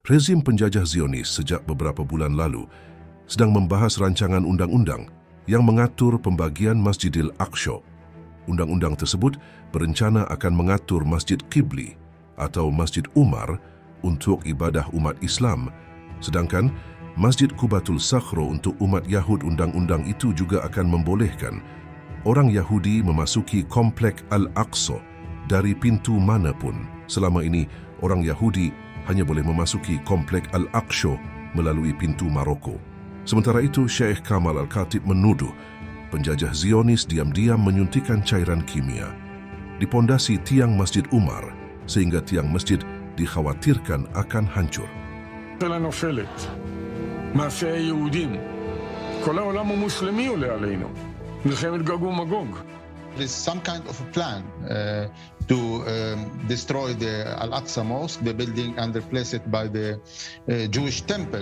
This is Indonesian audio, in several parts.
Rezim penjajah Zionis sejak beberapa bulan lalu sedang membahas rancangan undang-undang yang mengatur pembagian Masjidil Aqsa. Undang-undang tersebut berencana akan mengatur Masjid Qibli atau Masjid Umar untuk ibadah umat Islam, sedangkan Masjid Qubatul Sakhro untuk umat Yahud. Undang-undang itu juga akan membolehkan orang Yahudi memasuki komplek Al-Aqsa dari pintu manapun. Selama ini, orang Yahudi hanya boleh memasuki komplek Al-Aqsa melalui pintu Maroko. Sementara itu, Syekh Kamal Al-Khatib menuduh penjajah Zionis diam-diam menyuntikkan cairan kimia di pondasi tiang Masjid Umar sehingga tiang masjid dikhawatirkan akan hancur. There is some kind of a plan to destroy the Al-Aqsa Mosque, the building, and replace it by the Jewish temple.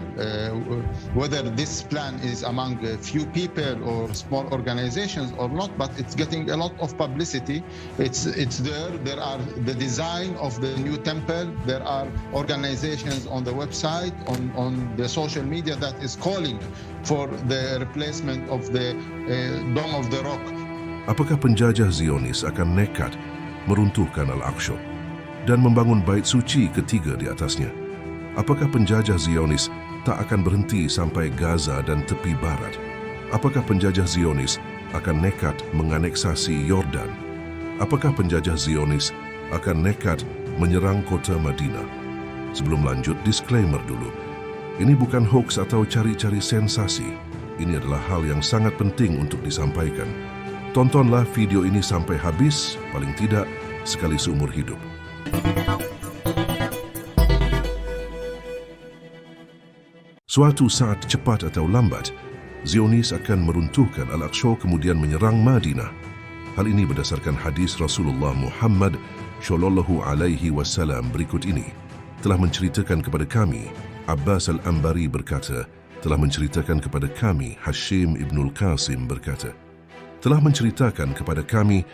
Whether this plan is among a few people or small organizations or not, but it's getting a lot of publicity. It's there. There are the design of the new temple. There are organizations on the website, on the social media that is calling for the replacement of the Dome of the Rock. Apakah penjajah Zionis akan nekat meruntuhkan Al-Aqsa dan membangun bait suci ketiga di atasnya? Apakah penjajah Zionis tak akan berhenti sampai Gaza dan tepi barat? Apakah penjajah Zionis akan nekat menganeksasi Yordan? Apakah penjajah Zionis akan nekat menyerang kota Madinah? Sebelum lanjut, disclaimer dulu. Ini bukan hoax atau cari-cari sensasi. Ini adalah hal yang sangat penting untuk disampaikan. Tontonlah video ini sampai habis, paling tidak sekali seumur hidup. Suatu saat cepat atau lambat, Zionis akan meruntuhkan Al-Aqsa kemudian menyerang Madinah. Hal ini berdasarkan hadis Rasulullah Muhammad SAW berikut ini. Telah menceritakan kepada kami, Abbas Al-Ambari berkata, telah menceritakan kepada kami, Hashim Ibnul Qasim berkata, telah menceritakan kepada kami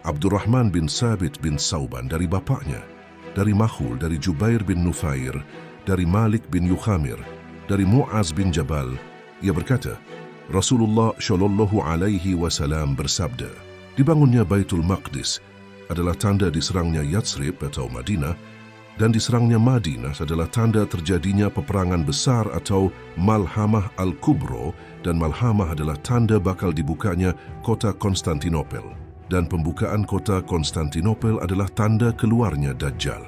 Abdurrahman bin Sabit bin Sauban dari bapaknya, dari Mahul, dari Jubair bin Nufair, dari Malik bin Yukhamir, dari Mu'az bin Jabal. Ia berkata, Rasulullah SAW bersabda, dibangunnya Baitul Maqdis adalah tanda diserangnya Yatsrib atau Madinah, dan diserangnya Madinah adalah tanda terjadinya peperangan besar atau Malhamah Al-Kubro, dan Malhamah adalah tanda bakal dibukanya kota Konstantinopel. Dan pembukaan kota Konstantinopel adalah tanda keluarnya Dajjal.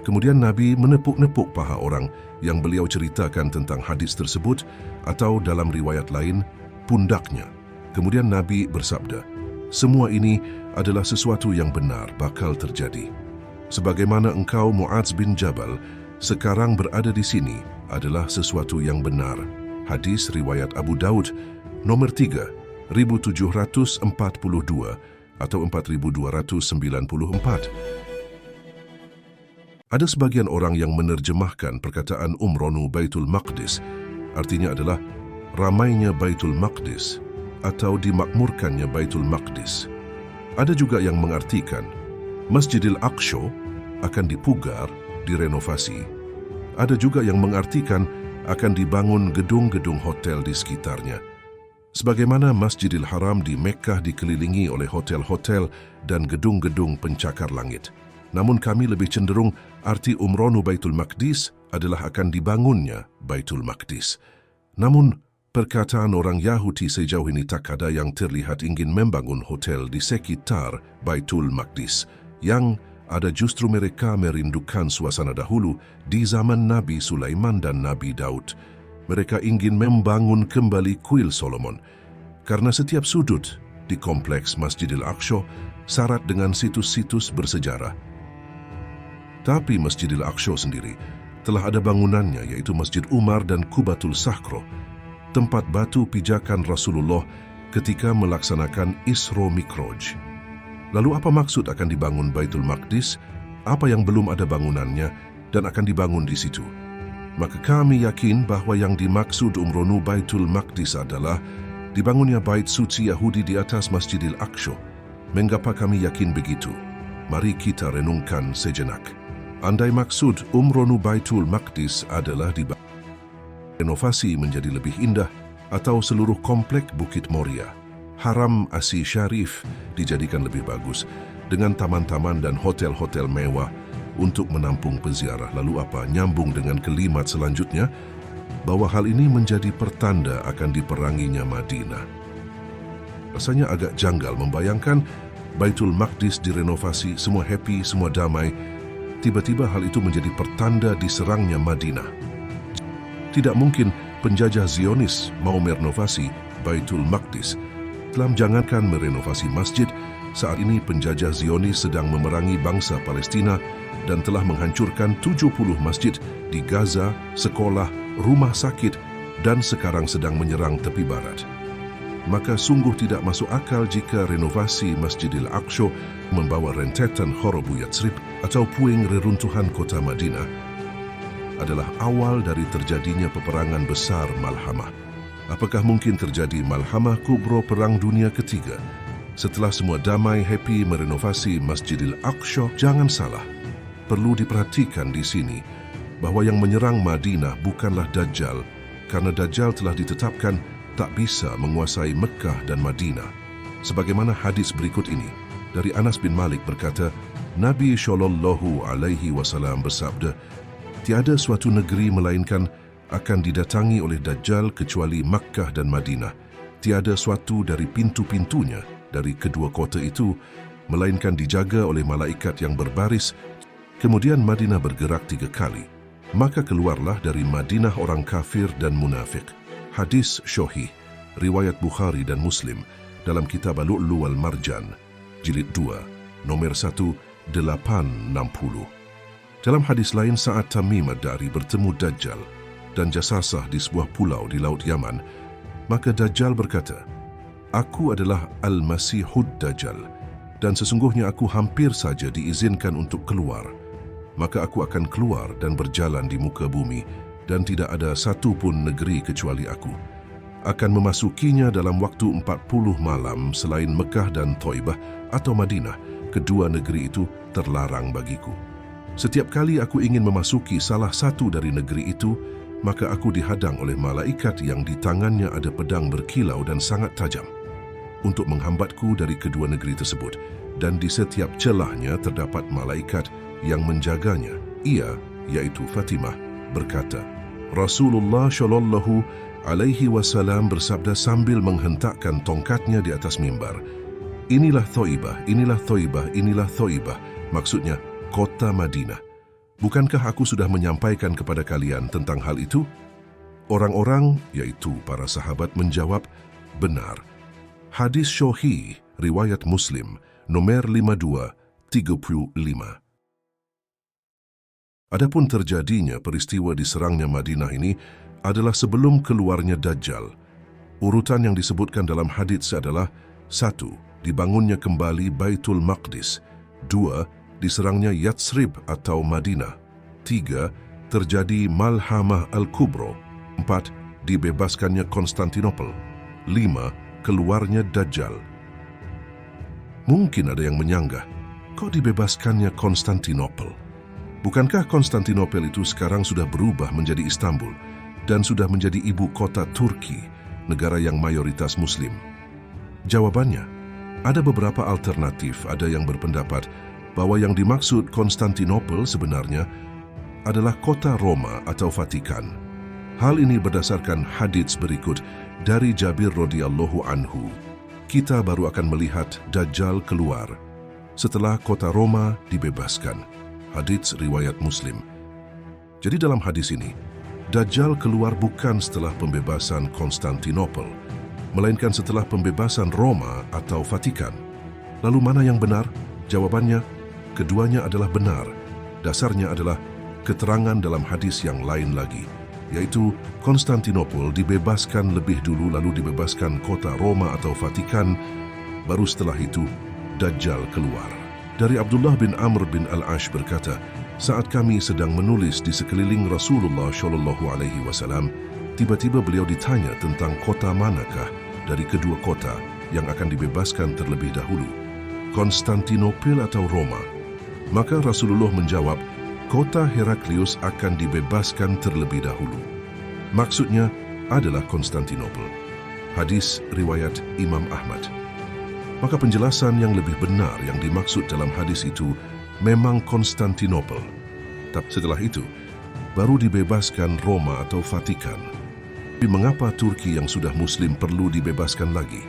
Kemudian Nabi menepuk-nepuk paha orang yang beliau ceritakan tentang hadis tersebut, atau dalam riwayat lain, pundaknya. Kemudian Nabi bersabda, semua ini adalah sesuatu yang benar bakal terjadi. Sebagaimana engkau Mu'adz bin Jabal sekarang berada di sini adalah sesuatu yang benar. Hadis riwayat Abu Daud nomor 3, 1742 atau 4294. Ada sebagian orang yang menerjemahkan perkataan Umronu Baitul Maqdis, artinya adalah ramainya Baitul Maqdis atau dimakmurkannya Baitul Maqdis. Ada juga yang mengartikan Masjidil Aqsa akan dipugar, direnovasi. Ada juga yang mengartikan akan dibangun gedung-gedung hotel di sekitarnya. Sebagaimana Masjidil Haram di Mekkah dikelilingi oleh hotel-hotel dan gedung-gedung pencakar langit. Namun kami lebih cenderung arti Umronu Baitul Maqdis adalah akan dibangunnya Baitul Maqdis. Namun, perkataan orang Yahudi sejauh ini tak ada yang terlihat ingin membangun hotel di sekitar Baitul Maqdis. Yang ada justru mereka merindukan suasana dahulu di zaman Nabi Sulaiman dan Nabi Daud. Mereka ingin membangun kembali kuil Solomon, karena setiap sudut di kompleks Masjidil Aqsa syarat dengan situs-situs bersejarah. Tapi Masjidil Aqsa sendiri telah ada bangunannya, yaitu Masjid Umar dan Qubatul Sakhro, tempat batu pijakan Rasulullah ketika melaksanakan Isra Mi'raj. Lalu apa maksud akan dibangun Baitul Maqdis? Apa yang belum ada bangunannya dan akan dibangun di situ? Maka kami yakin bahwa yang dimaksud Umronu Baitul Maqdis adalah dibangunnya bait suci Yahudi di atas Masjidil Aqsa. Mengapa kami yakin begitu? Mari kita renungkan sejenak. Andai maksud Umronu Baitul Maqdis adalah renovasi menjadi lebih indah atau seluruh komplek Bukit Moria, Haram Asy Syarif dijadikan lebih bagus dengan taman-taman dan hotel-hotel mewah untuk menampung peziarah. Lalu apa? Nyambung dengan kalimat selanjutnya, bahwa hal ini menjadi pertanda akan diperanginya Madinah. Rasanya agak janggal membayangkan Baitul Maqdis direnovasi, semua happy, semua damai. Tiba-tiba hal itu menjadi pertanda diserangnya Madinah. Tidak mungkin penjajah Zionis mau merenovasi Baitul Maqdis. Jangankan merenovasi masjid, saat ini penjajah Zionis sedang memerangi bangsa Palestina dan telah menghancurkan 70 masjid di Gaza, sekolah, rumah sakit, dan sekarang sedang menyerang tepi barat. Maka sungguh tidak masuk akal jika renovasi Masjidil Aqsa membawa rentetan Khorobu Yatsrib atau puing reruntuhan kota Madinah adalah awal dari terjadinya peperangan besar Malhamah. Apakah mungkin terjadi Malhamah Kubro Perang Dunia Ketiga? Setelah semua damai, happy merenovasi Masjidil Aqsa, jangan salah. Perlu diperhatikan di sini bahwa yang menyerang Madinah bukanlah Dajjal, karena Dajjal telah ditetapkan tak bisa menguasai Mekah dan Madinah. Sebagaimana hadis berikut ini dari Anas bin Malik berkata, Nabi SAW bersabda, tiada suatu negeri melainkan akan didatangi oleh Dajjal kecuali Makkah dan Madinah. Tiada suatu dari pintu-pintunya dari kedua kota itu melainkan dijaga oleh malaikat yang berbaris. Kemudian Madinah bergerak 3 kali. Maka keluarlah dari Madinah orang kafir dan munafik. Hadis Sahih, riwayat Bukhari dan Muslim dalam kitab Al-Lu'lu' wal Marjan, jilid 2, nomor 1860. Dalam hadis lain, saat Tamim Ad-Dari bertemu Dajjal dan Jasasah di sebuah pulau di Laut Yaman, maka Dajjal berkata, aku adalah Al-Masihud Dajjal dan sesungguhnya aku hampir saja diizinkan untuk keluar. Maka aku akan keluar dan berjalan di muka bumi dan tidak ada satu pun negeri kecuali aku. Akan memasukinya dalam waktu 40 malam selain Mekah dan Thaibah atau Madinah. Kedua negeri itu terlarang bagiku. Setiap kali aku ingin memasuki salah satu dari negeri itu, maka aku dihadang oleh malaikat yang di tangannya ada pedang berkilau dan sangat tajam untuk menghambatku dari kedua negeri tersebut. Dan di setiap celahnya terdapat malaikat yang menjaganya. Ia, yaitu Fatimah, berkata, Rasulullah Shallallahu Alaihi Wasallam bersabda sambil menghentakkan tongkatnya di atas mimbar, inilah Thaibah, inilah Thaibah, inilah Thaibah. Maksudnya, kota Madinah. Bukankah aku sudah menyampaikan kepada kalian tentang hal itu? Orang-orang, yaitu para sahabat, menjawab, benar. Hadis Sahih, riwayat Muslim, nomor 5235. Adapun terjadinya peristiwa diserangnya Madinah ini adalah sebelum keluarnya Dajjal. Urutan yang disebutkan dalam hadits adalah 1. Dibangunnya kembali Baitul Maqdis. 2. Diserangnya Yatsrib atau Madinah. 3. Terjadi Malhamah Al-Kubro. 4. Dibebaskannya Konstantinopel. 5. Keluarnya Dajjal. Mungkin ada yang menyanggah, kok dibebaskannya Konstantinopel? Bukankah Konstantinopel itu sekarang sudah berubah menjadi Istanbul dan sudah menjadi ibu kota Turki, negara yang mayoritas Muslim? Jawabannya, ada beberapa alternatif. Ada yang berpendapat bahwa yang dimaksud Konstantinopel sebenarnya adalah kota Roma atau Vatikan. Hal ini berdasarkan hadits berikut dari Jabir radhiyallahu anhu. Kita baru akan melihat Dajjal keluar setelah kota Roma dibebaskan. Hadits riwayat Muslim. Jadi dalam hadis ini, Dajjal keluar bukan setelah pembebasan Konstantinopel, melainkan setelah pembebasan Roma atau Vatikan. Lalu mana yang benar? Jawabannya, keduanya adalah benar. Dasarnya adalah keterangan dalam hadis yang lain lagi, yaitu Konstantinopel dibebaskan lebih dulu, lalu dibebaskan kota Roma atau Vatikan, baru setelah itu Dajjal keluar. Dari Abdullah bin Amr bin Al-Ash berkata, saat kami sedang menulis di sekeliling Rasulullah Shallallahu Alaihi Wasallam, tiba-tiba beliau ditanya tentang kota manakah dari kedua kota yang akan dibebaskan terlebih dahulu, Konstantinopel atau Roma. Maka Rasulullah menjawab, kota Heraklius akan dibebaskan terlebih dahulu. Maksudnya adalah Konstantinopel. Hadis riwayat Imam Ahmad. Maka penjelasan yang lebih benar yang dimaksud dalam hadis itu memang Konstantinopel. Tapi setelah itu, baru dibebaskan Roma atau Vatikan. Tapi mengapa Turki yang sudah Muslim perlu dibebaskan lagi?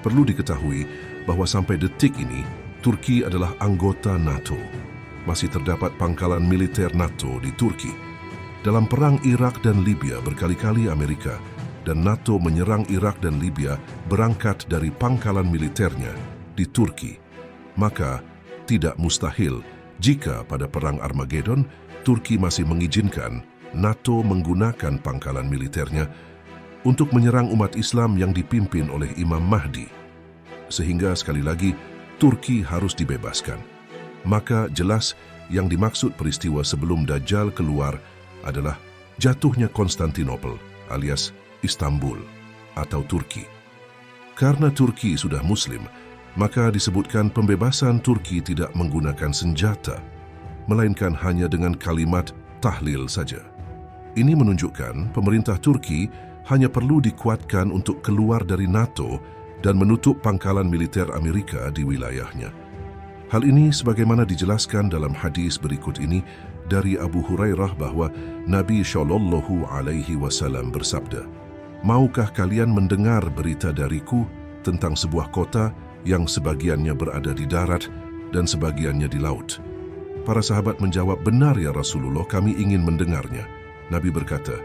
Perlu diketahui bahwa sampai detik ini, Turki adalah anggota NATO. Masih terdapat pangkalan militer NATO di Turki. Dalam perang Irak dan Libya berkali-kali Amerika dan NATO menyerang Irak dan Libya berangkat dari pangkalan militernya di Turki. Maka tidak mustahil jika pada perang Armageddon Turki masih mengizinkan NATO menggunakan pangkalan militernya untuk menyerang umat Islam yang dipimpin oleh Imam Mahdi. Sehingga sekali lagi Turki harus dibebaskan. Maka jelas yang dimaksud peristiwa sebelum Dajjal keluar adalah jatuhnya Konstantinopel alias Istanbul atau Turki. Karena Turki sudah Muslim, maka disebutkan pembebasan Turki tidak menggunakan senjata, melainkan hanya dengan kalimat tahlil saja. Ini menunjukkan pemerintah Turki hanya perlu dikuatkan untuk keluar dari NATO dan menutup pangkalan militer Amerika di wilayahnya. Hal ini sebagaimana dijelaskan dalam hadis berikut ini dari Abu Hurairah bahwa Nabi SAW bersabda, "Maukah kalian mendengar berita dariku tentang sebuah kota yang sebagiannya berada di darat dan sebagiannya di laut?" Para sahabat menjawab, "Benar ya Rasulullah, kami ingin mendengarnya." Nabi berkata,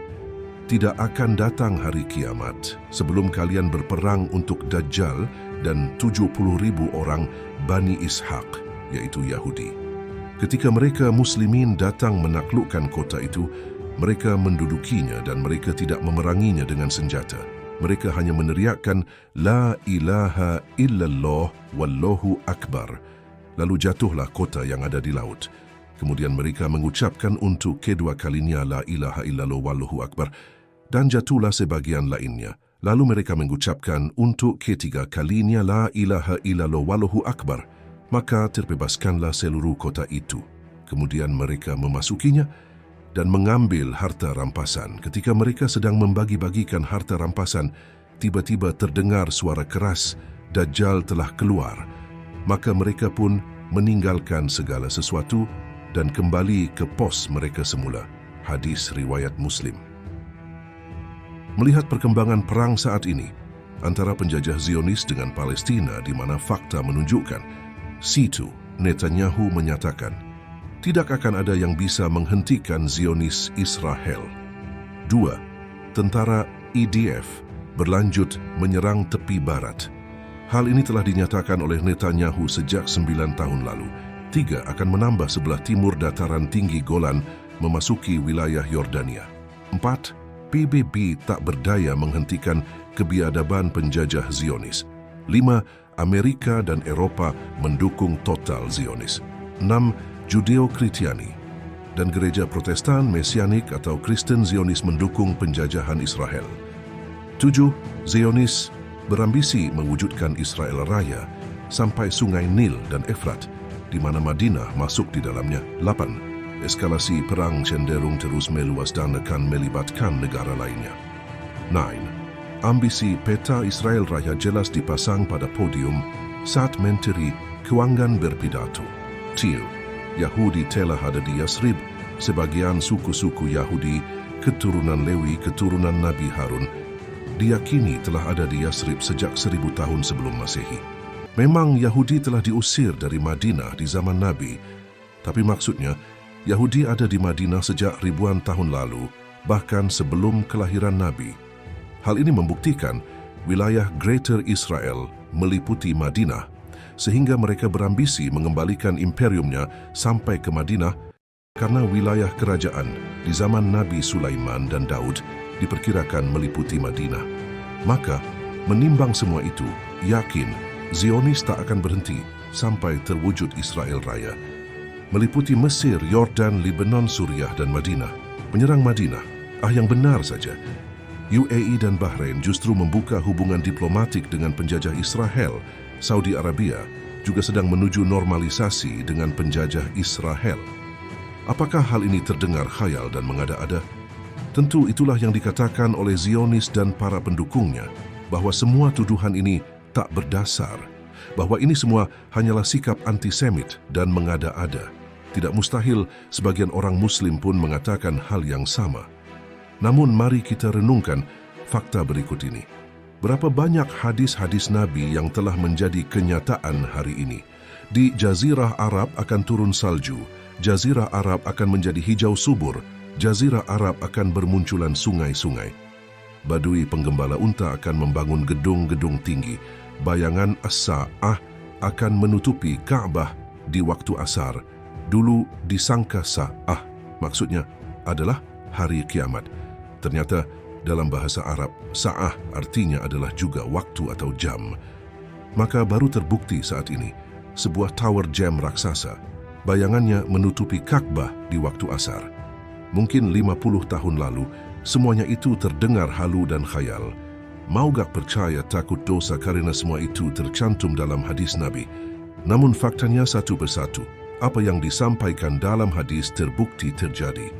"Tidak akan datang hari kiamat sebelum kalian berperang untuk Dajjal dan 70.000 orang Bani Ishaq, yaitu Yahudi. Ketika mereka Muslimin datang menaklukkan kota itu, mereka mendudukinya dan mereka tidak memeranginya dengan senjata. Mereka hanya meneriakkan, 'La ilaha illallah wallahu akbar.' Lalu jatuhlah kota yang ada di laut. Kemudian mereka mengucapkan untuk kedua kalinya, 'La ilaha illallah wallahu akbar.' Dan jatuhlah sebagian lainnya. Lalu mereka mengucapkan untuk ketiga kalinya, 'La ilaha illallah wallahu akbar.' Maka terbebaskanlah seluruh kota itu. Kemudian mereka memasukinya dan mengambil harta rampasan. Ketika mereka sedang membagi-bagikan harta rampasan, tiba-tiba terdengar suara keras, 'Dajjal telah keluar.' Maka mereka pun meninggalkan segala sesuatu dan kembali ke pos mereka semula. Hadis riwayat Muslim. Melihat perkembangan perang saat ini antara penjajah Zionis dengan Palestina, di mana fakta menunjukkan situ Netanyahu menyatakan tidak akan ada yang bisa menghentikan Zionis Israel. 2. Tentara IDF berlanjut menyerang tepi barat. Hal ini telah dinyatakan oleh Netanyahu sejak 9 tahun lalu. 3. Akan menambah sebelah timur dataran tinggi Golan memasuki wilayah Yordania. 4. PBB tak berdaya menghentikan kebiadaban penjajah Zionis. 5. Amerika dan Eropa mendukung total Zionis. 6. Judeo-Kritiani dan gereja Protestan Mesianik atau Kristen Zionis mendukung penjajahan Israel. 7. Zionis berambisi mewujudkan Israel Raya sampai Sungai Nil dan Efrat, di mana Madinah masuk di dalamnya. 8. Eskalasi perang cenderung terus meluas dan akan melibatkan negara lainnya. 9. Ambisi peta Israel Raya jelas dipasang pada podium saat Menteri Keuangan berpidato. 10. Yahudi telah ada di Yasrib. Sebagian suku-suku Yahudi, keturunan Lewi, keturunan Nabi Harun, diyakini telah ada di Yasrib sejak 1000 tahun sebelum Masehi. Memang Yahudi telah diusir dari Madinah di zaman Nabi, tapi maksudnya Yahudi ada di Madinah sejak ribuan tahun lalu, bahkan sebelum kelahiran Nabi. Hal ini membuktikan wilayah Greater Israel meliputi Madinah, sehingga mereka berambisi mengembalikan imperiumnya sampai ke Madinah karena wilayah kerajaan di zaman Nabi Sulaiman dan Daud diperkirakan meliputi Madinah. Maka, menimbang semua itu, yakin Zionis tak akan berhenti sampai terwujud Israel Raya. Meliputi Mesir, Yordan, Lebanon, Suriah dan Madinah. Menyerang Madinah, yang benar saja. UAE dan Bahrain justru membuka hubungan diplomatik dengan penjajah Israel. Saudi Arabia juga sedang menuju normalisasi dengan penjajah Israel. Apakah hal ini terdengar khayal dan mengada-ada? Tentu itulah yang dikatakan oleh Zionis dan para pendukungnya, bahwa semua tuduhan ini tak berdasar, bahwa ini semua hanyalah sikap antisemit dan mengada-ada. Tidak mustahil sebagian orang Muslim pun mengatakan hal yang sama. Namun mari kita renungkan fakta berikut ini. Berapa banyak hadis-hadis Nabi yang telah menjadi kenyataan hari ini? Di Jazirah Arab akan turun salju, Jazirah Arab akan menjadi hijau subur, Jazirah Arab akan bermunculan sungai-sungai. Badui penggembala unta akan membangun gedung-gedung tinggi. Bayangan as-sa'ah akan menutupi Ka'bah di waktu asar. Dulu disangka sa'ah, maksudnya adalah hari kiamat. Ternyata dalam bahasa Arab, sa'ah artinya adalah juga waktu atau jam. Maka baru terbukti saat ini, sebuah tower jam raksasa, bayangannya menutupi Ka'bah di waktu asar. Mungkin 50 tahun lalu, semuanya itu terdengar halu dan khayal. Mau gak percaya takut dosa karena semua itu tercantum dalam hadis Nabi? Namun faktanya satu persatu, apa yang disampaikan dalam hadis terbukti terjadi.